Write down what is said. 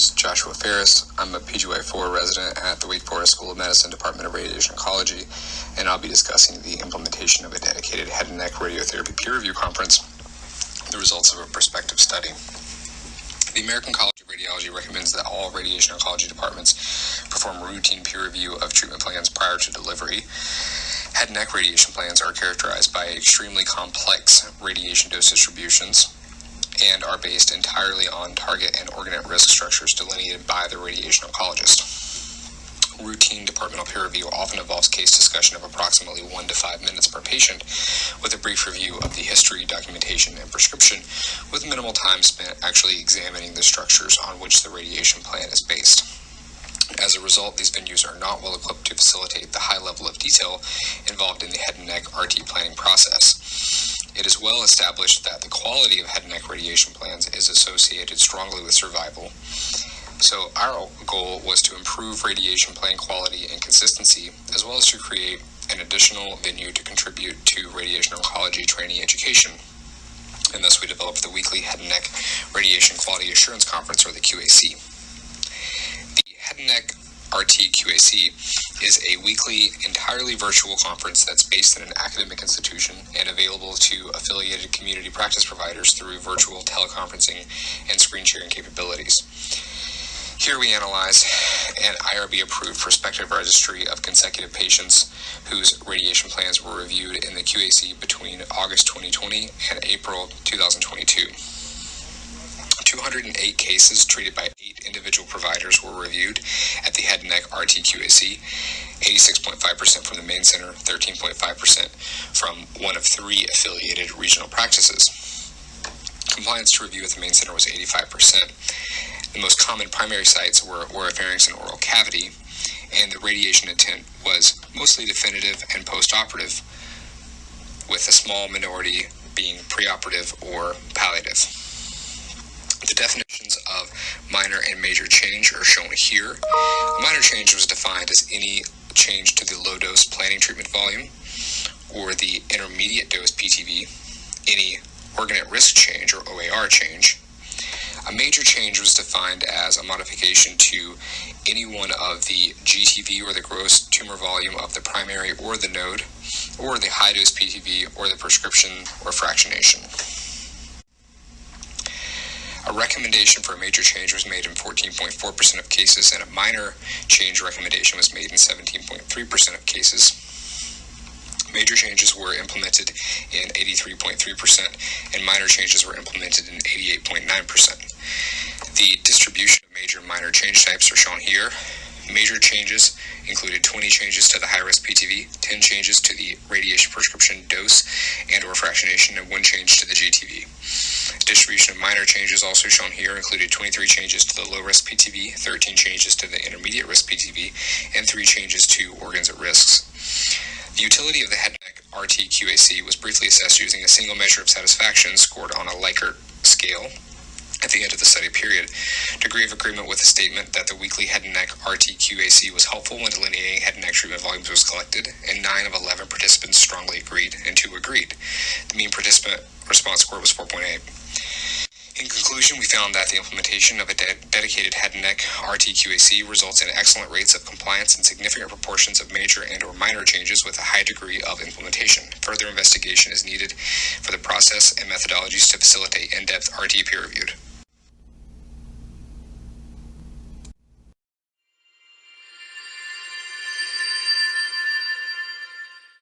is Joshua Farris. I'm a PGY4 resident at the Wake Forest School of Medicine Department of Radiation Oncology, and I'll be discussing the implementation of a dedicated head and neck radiotherapy peer review conference, the results of a prospective study. The American College of Radiology recommends that all radiation oncology departments perform routine peer review of treatment plans prior to delivery. Head and neck radiation plans are characterized by extremely complex radiation dose distributions and are based entirely on target and organ at risk structures delineated by the radiation oncologist. Routine departmental peer review often involves case discussion of approximately 1 to 5 minutes per patient, with a brief review of the history, documentation, and prescription, with minimal time spent actually examining the structures on which the radiation plan is based. As a result, these venues are not well equipped to facilitate the high level of detail involved in the head and neck RT planning process. It is well established that the quality of head and neck radiation plans is associated strongly with survival. So our goal was to improve radiation plan quality and consistency, as well as to create an additional venue to contribute to radiation oncology training education. And thus we developed the weekly Head and Neck Radiation Quality Assurance Conference, or the QAC. The Head and Neck RT QAC is a weekly, entirely virtual conference that's based in an academic institution and available to affiliated community practice providers through virtual teleconferencing and screen sharing capabilities. Here we analyze an IRB-approved prospective registry of consecutive patients whose radiation plans were reviewed in the QAC between August 2020 and April 2022. 208 cases treated by 8 individual providers were reviewed at the Head and Neck RT QAC, 86.5% from the main center, 13.5% from one of 3 affiliated regional practices. Compliance to review at the main center was 85%. The most common primary sites were oropharynx and oral cavity, and the radiation intent was mostly definitive and post-operative, with a small minority being preoperative or palliative. The definitions of minor and major change are shown here. A minor change was defined as any change to the low-dose planning treatment volume or the intermediate dose PTV, any organ at risk change or OAR change. A major change was defined as a modification to any one of the GTV or the gross tumor volume of the primary or the node, or the high-dose PTV or the prescription or fractionation. A recommendation for a major change was made in 14.4% of cases, and a minor change recommendation was made in 17.3% of cases. Major changes were implemented in 83.3%, and minor changes were implemented in 88.9%. The distribution of major and minor change types are shown here. Major changes included 20 changes to the high-risk PTV, 10 changes to the radiation prescription dose and or fractionation, and 1 change to the GTV. The distribution of minor changes also shown here included 23 changes to the low-risk PTV, 13 changes to the intermediate-risk PTV, and 3 changes to organs at risks. The utility of the Head and Neck RT QAC was briefly assessed using a single measure of satisfaction scored on a Likert scale at the end of the study period. Degree of agreement with the statement that the weekly Head and Neck RT QAC was helpful when delineating head and neck treatment volumes was collected, and 9 of 11 participants strongly agreed, and 2 agreed. The mean participant response score was 4.8. In conclusion, we found that the implementation of a dedicated head and neck RT QAC results in excellent rates of compliance and significant proportions of major and or minor changes with a high degree of implementation. Further investigation is needed for the process and methodologies to facilitate in-depth RT peer reviewed.